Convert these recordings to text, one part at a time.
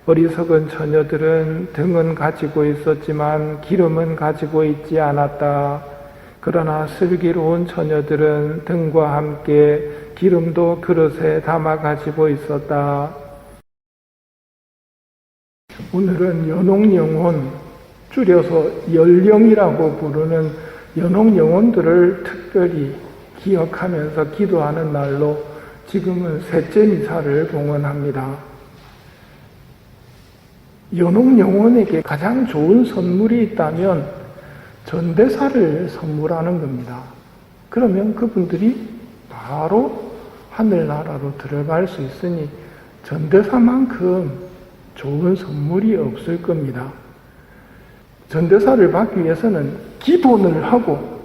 어리석은 처녀들은 등은 가지고 있었지만 기름은 가지고 있지 않았다. 그러나 슬기로운 처녀들은 등과 함께 기름도 그릇에 담아 가지고 있었다. 오늘은 연옥영혼, 줄여서 열령이라고 부르는 연옥영혼들을 특별히 기억하면서 기도하는 날로 지금은 셋째 미사를 봉헌합니다. 연옥영혼에게 가장 좋은 선물이 있다면 전대사를 선물하는 겁니다. 그러면 그분들이 바로 하늘나라로 들어갈 수 있으니 전대사만큼 좋은 선물이 없을 겁니다. 전대사를 받기 위해서는 기본을 하고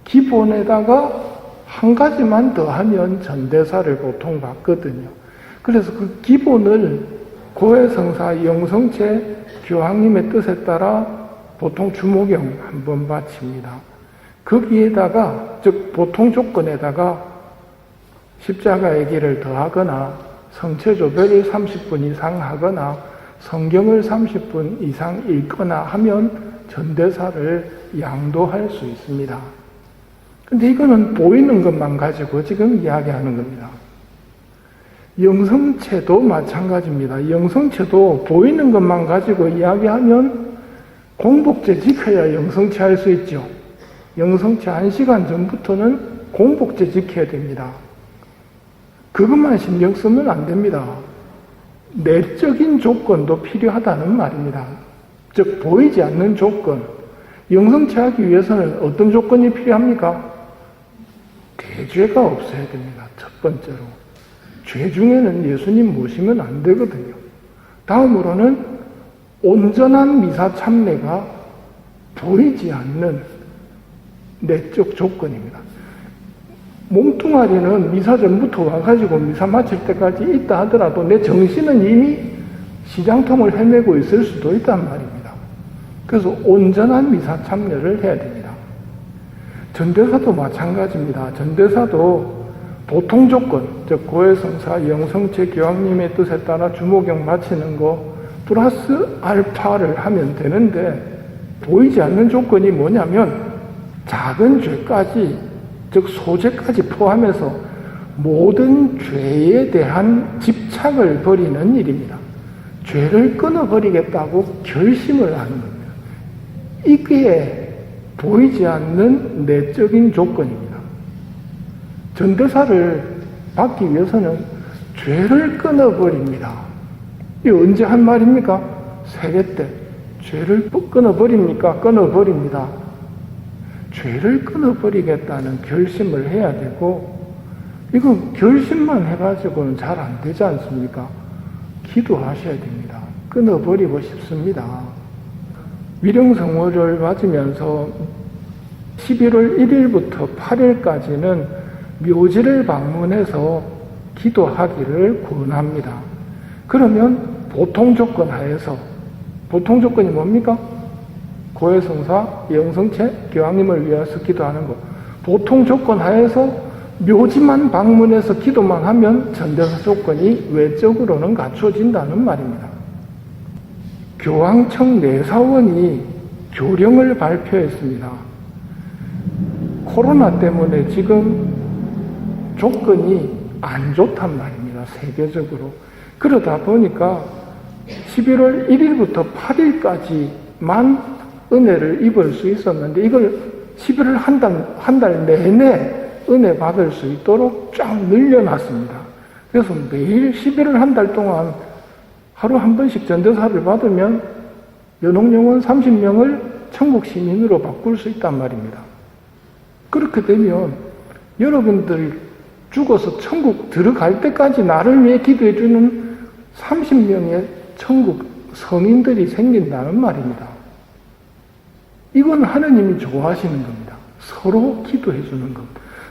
기본에다가 한 가지만 더 하면 전대사를 보통 받거든요. 그래서 그 기본을 고해성사 영성체 교황님의 뜻에 따라 보통 주모경 한번 바칩니다. 거기에다가, 즉 보통 조건에다가 십자가의 길을 더하거나 성체조별을 30분 이상 하거나 성경을 30분 이상 읽거나 하면 전대사를 양도할 수 있습니다. 근데 이거는 보이는 것만 가지고 지금 이야기하는 겁니다. 영성체도 마찬가지입니다. 영성체도 보이는 것만 가지고 이야기하면 공복제 지켜야 영성체 할 수 있죠. 영성체 1시간 전부터는 공복제 지켜야 됩니다. 그것만 신경 쓰면 안 됩니다. 내적인 조건도 필요하다는 말입니다. 즉 보이지 않는 조건. 영성체 하기 위해서는 어떤 조건이 필요합니까? 대죄가 없어야 됩니다. 첫 번째로. 죄 중에는 예수님 모시면 안 되거든요. 다음으로는 온전한 미사 참례가 보이지 않는 내적 조건입니다. 몸뚱아리는 미사 전부터 와가지고 미사 마칠 때까지 있다 하더라도 내 정신은 이미 시장통을 헤매고 있을 수도 있단 말입니다. 그래서 온전한 미사 참여를 해야 됩니다. 전대사도 마찬가지입니다. 전대사도 보통 조건, 즉 고해성사 영성체 교황님의 뜻에 따라 주모경 마치는 거 플러스 알파를 하면 되는데 보이지 않는 조건이 뭐냐면 작은 죄까지, 즉 소죄까지 포함해서 모든 죄에 대한 집착을 버리는 일입니다. 죄를 끊어버리겠다고 결심을 하는 겁니다. 이게 보이지 않는 내적인 조건입니다. 전대사를 받기 위해서는 죄를 끊어버립니다. 이게 언제 한 말입니까? 세례 때. 죄를 끊어버립니까? 끊어버립니다. 죄를 끊어버리겠다는 결심을 해야 되고, 이거 결심만 해가지고는 잘 안 되지 않습니까? 기도하셔야 됩니다. 끊어버리고 싶습니다. 위령성월을 맞으면서 11월 1일부터 8일까지는 묘지를 방문해서 기도하기를 권합니다. 그러면 보통 조건 하에서, 보통 조건이 뭡니까? 고해성사, 영성체, 교황님을 위해서 기도하는 것. 보통 조건 하에서 묘지만 방문해서 기도만 하면 전대사 조건이 외적으로는 갖춰진다는 말입니다. 교황청 내사원이 교령을 발표했습니다. 코로나 때문에 지금 조건이 안 좋단 말입니다. 세계적으로. 그러다 보니까 11월 1일부터 8일까지만 은혜를 입을 수 있었는데 이걸 11월 한 달 내내 은혜 받을 수 있도록 쫙 늘려놨습니다. 그래서 매일 11월 한 달 동안 하루 한 번씩 전대사를 받으면 연옥영혼 30명을 천국 시민으로 바꿀 수 있단 말입니다. 그렇게 되면 여러분들 죽어서 천국 들어갈 때까지 나를 위해 기도해주는 30명의 천국 성인들이 생긴다는 말입니다. 이건 하느님이 좋아하시는 겁니다. 서로 기도해주는 것,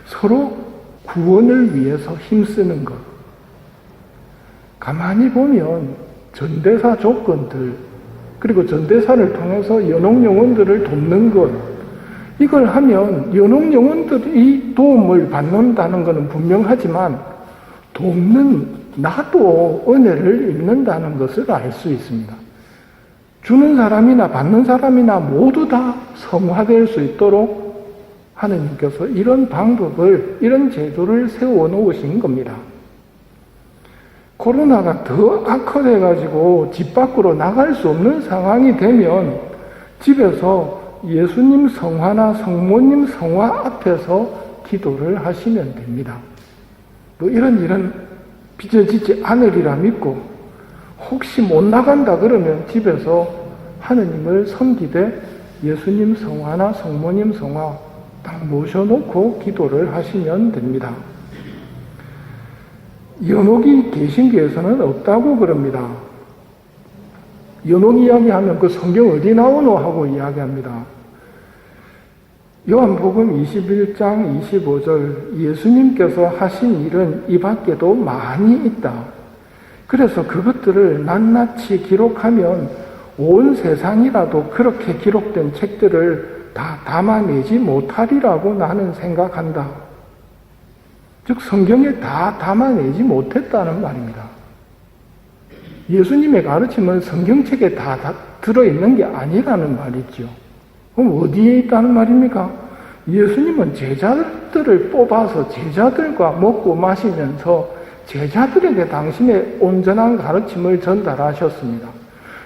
서로 구원을 위해서 힘쓰는 것. 가만히 보면 전대사 조건들, 그리고 전대사를 통해서 연옥영혼들을 돕는 것, 이걸 하면 연옥영혼들이 도움을 받는다는 것은 분명하지만 돕는 나도 은혜를 입는다는 것을 알 수 있습니다. 주는 사람이나 받는 사람이나 모두 다 성화될 수 있도록 하느님께서 이런 방법을, 이런 제도를 세워 놓으신 겁니다. 코로나가 더 악화돼가지고 집 밖으로 나갈 수 없는 상황이 되면 집에서 예수님 성화나 성모님 성화 앞에서 기도를 하시면 됩니다. 뭐 이런 일은 빚어지지 않으리라 믿고, 혹시 못 나간다 그러면 집에서 하느님을 섬기되 예수님 성화나 성모님 성화 딱 모셔놓고 기도를 하시면 됩니다. 연옥이 개신교에서는 없다고 그럽니다. 연옥 이야기하면 그 성경 어디 나오노 하고 이야기합니다. 요한복음 21장 25절 예수님께서 하신 일은 이 밖에도 많이 있다. 그래서 그것들을 낱낱이 기록하면 온 세상이라도 그렇게 기록된 책들을 다 담아내지 못하리라고 나는 생각한다. 즉 성경에 다 담아내지 못했다는 말입니다. 예수님의 가르침은 성경책에 다 들어있는 게 아니라는 말이죠. 그럼 어디에 있다는 말입니까? 예수님은 제자들을 뽑아서 제자들과 먹고 마시면서 제자들에게 당신의 온전한 가르침을 전달하셨습니다.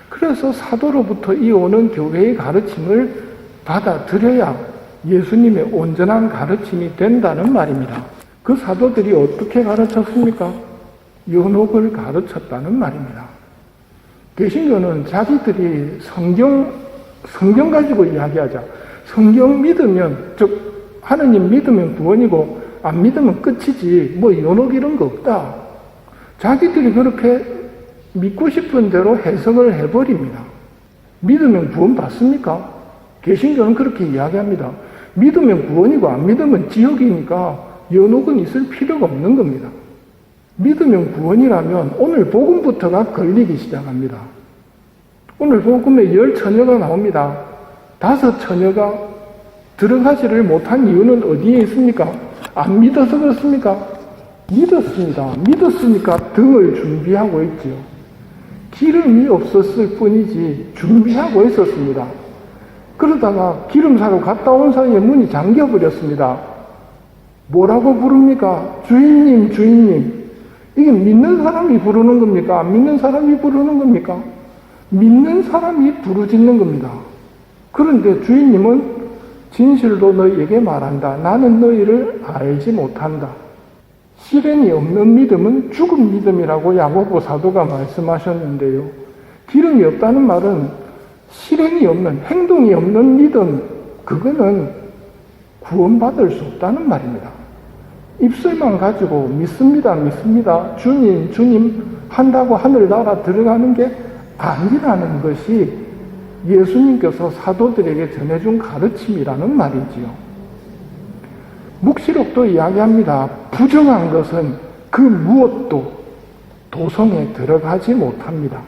그래서 사도로부터 이오는 교회의 가르침을 받아들여야 예수님의 온전한 가르침이 된다는 말입니다. 그 사도들이 어떻게 가르쳤습니까? 연옥을 가르쳤다는 말입니다. 개신교는 자기들이 성경 가지고 이야기하자. 성경 믿으면, 즉 하느님 믿으면 구원이고 안 믿으면 끝이지 뭐 연옥 이런 거 없다. 자기들이 그렇게 믿고 싶은 대로 해석을 해버립니다. 믿으면 구원 받습니까? 개신교는 그렇게 이야기합니다. 믿으면 구원이고 안 믿으면 지옥이니까 연옥은 있을 필요가 없는 겁니다. 믿으면 구원이라면 오늘 복음부터가 걸리기 시작합니다. 오늘 복음에 10처녀가 나옵니다. 5처녀가 들어가지를 못한 이유는 어디에 있습니까? 안 믿어서 그렇습니까? 믿었습니다. 믿었으니까 등을 준비하고 있지요. 기름이 없었을 뿐이지 준비하고 있었습니다. 그러다가 기름 사러 갔다 온 사이에 문이 잠겨버렸습니다. 뭐라고 부릅니까? 주인님, 주인님. 이게 믿는 사람이 부르는 겁니까? 안 믿는 사람이 부르는 겁니까? 믿는 사람이 부르짖는 겁니다. 그런데 주인님은 진실로 너희에게 말한다. 나는 너희를 알지 못한다. 실행이 없는 믿음은 죽은 믿음이라고 야고보 사도가 말씀하셨는데요. 기름이 없다는 말은 실행이 없는, 행동이 없는 믿음, 그거는 구원받을 수 없다는 말입니다. 입술만 가지고 믿습니다, 믿습니다, 주님, 주님 한다고 하늘나라 들어가는 게 아니라는 것이 예수님께서 사도들에게 전해준 가르침이라는 말이지요. 묵시록도 이야기합니다. 부정한 것은 그 무엇도 도성에 들어가지 못합니다.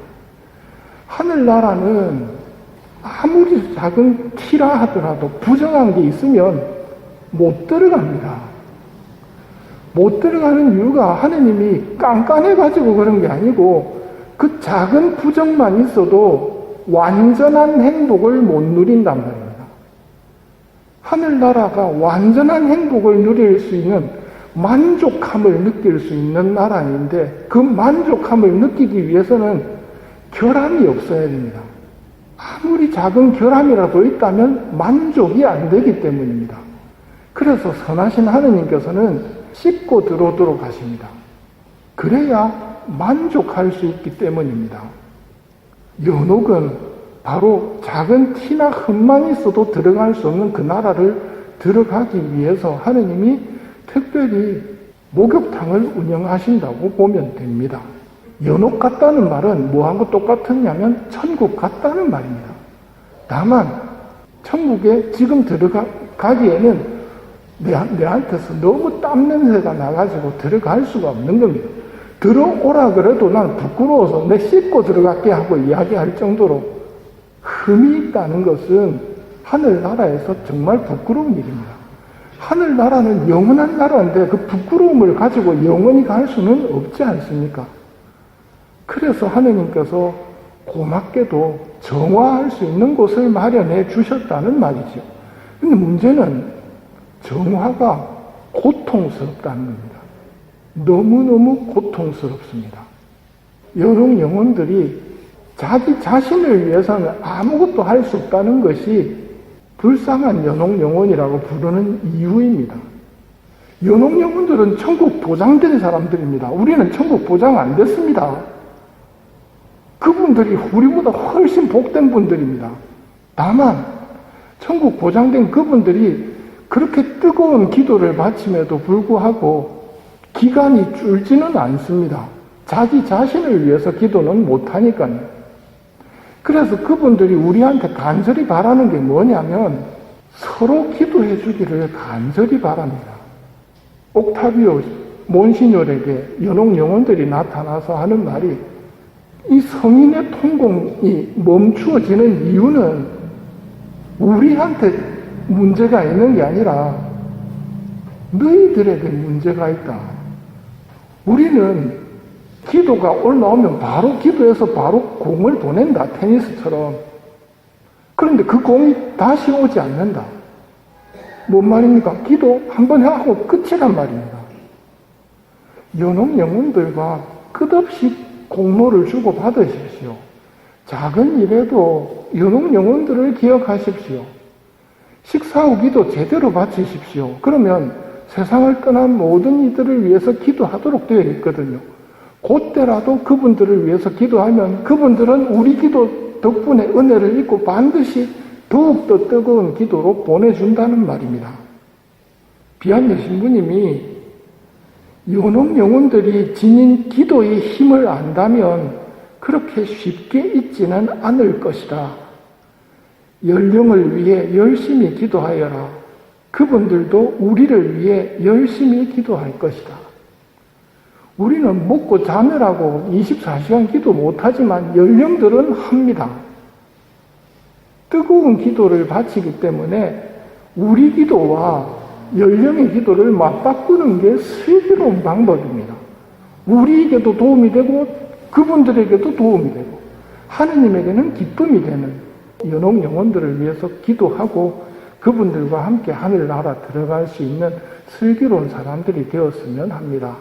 하늘나라는 아무리 작은 티라 하더라도 부정한 게 있으면 못 들어갑니다. 못 들어가는 이유가 하느님이 깐깐해가지고 그런 게 아니고 그 작은 부정만 있어도 완전한 행복을 못 누린단 말입니다. 하늘나라가 완전한 행복을 누릴 수 있는 만족함을 느낄 수 있는 나라인데 그 만족함을 느끼기 위해서는 결함이 없어야 됩니다. 아무리 작은 결함이라도 있다면 만족이 안 되기 때문입니다. 그래서 선하신 하느님께서는 씻고 들어오도록 하십니다. 그래야 만족할 수 있기 때문입니다. 연옥은 바로 작은 티나 흠만 있어도 들어갈 수 없는 그 나라를 들어가기 위해서 하느님이 특별히 목욕탕을 운영하신다고 보면 됩니다. 연옥 같다는 말은 뭐하고 똑같으냐면 천국 같다는 말입니다. 다만 천국에 지금 들어가기에는 내한테서 너무 땀 냄새가 나가지고 들어갈 수가 없는 겁니다. 들어오라 그래도 난 부끄러워서 내 씻고 들어갈게 하고 이야기할 정도로 흠이 있다는 것은 하늘나라에서 정말 부끄러운 일입니다. 하늘나라는 영원한 나라인데 그 부끄러움을 가지고 영원히 갈 수는 없지 않습니까? 그래서 하느님께서 고맙게도 정화할 수 있는 곳을 마련해 주셨다는 말이죠. 근데 문제는 정화가 고통스럽다는 겁니다. 너무너무 고통스럽습니다. 여러 영혼들이 자기 자신을 위해서는 아무것도 할 수 없다는 것이 불쌍한 연옥영혼이라고 부르는 이유입니다. 연옥영혼들은 천국 보장된 사람들입니다. 우리는 천국 보장 안 됐습니다. 그분들이 우리보다 훨씬 복된 분들입니다. 다만 천국 보장된 그분들이 그렇게 뜨거운 기도를 바침에도 불구하고 기간이 줄지는 않습니다. 자기 자신을 위해서 기도는 못하니까요. 그래서 그분들이 우리한테 간절히 바라는 게 뭐냐면 서로 기도해 주기를 간절히 바랍니다. 옥타비오 몬시뇨르에게 연옥 영혼들이 나타나서 하는 말이 이 성인의 통공이 멈추어지는 이유는 우리한테 문제가 있는 게 아니라 너희들에게 문제가 있다. 우리는 기도가 올라오면 바로 기도해서 바로 공을 보낸다. 테니스처럼. 그런데 그 공이 다시 오지 않는다. 뭔 말입니까? 기도 한번 하고 끝이란 말입니다. 연옥 영혼들과 끝없이 공로를 주고 받으십시오. 작은 일에도 연옥 영혼들을 기억하십시오. 식사 후 기도 제대로 바치십시오. 그러면 세상을 떠난 모든 이들을 위해서 기도하도록 되어 있거든요. 그때라도 그분들을 위해서 기도하면 그분들은 우리 기도 덕분에 은혜를 입고 반드시 더욱더 뜨거운 기도로 보내준다는 말입니다. 비안여 신부님이 연옥 영혼들이 지닌 기도의 힘을 안다면 그렇게 쉽게 잊지는 않을 것이다. 연령을 위해 열심히 기도하여라. 그분들도 우리를 위해 열심히 기도할 것이다. 우리는 먹고 자느라고 24시간 기도 못하지만 연령들은 합니다. 뜨거운 기도를 바치기 때문에 우리 기도와 연령의 기도를 맞바꾸는 게 슬기로운 방법입니다. 우리에게도 도움이 되고 그분들에게도 도움이 되고 하느님에게는 기쁨이 되는 연옥 영혼들을 위해서 기도하고 그분들과 함께 하늘나라 들어갈 수 있는 슬기로운 사람들이 되었으면 합니다.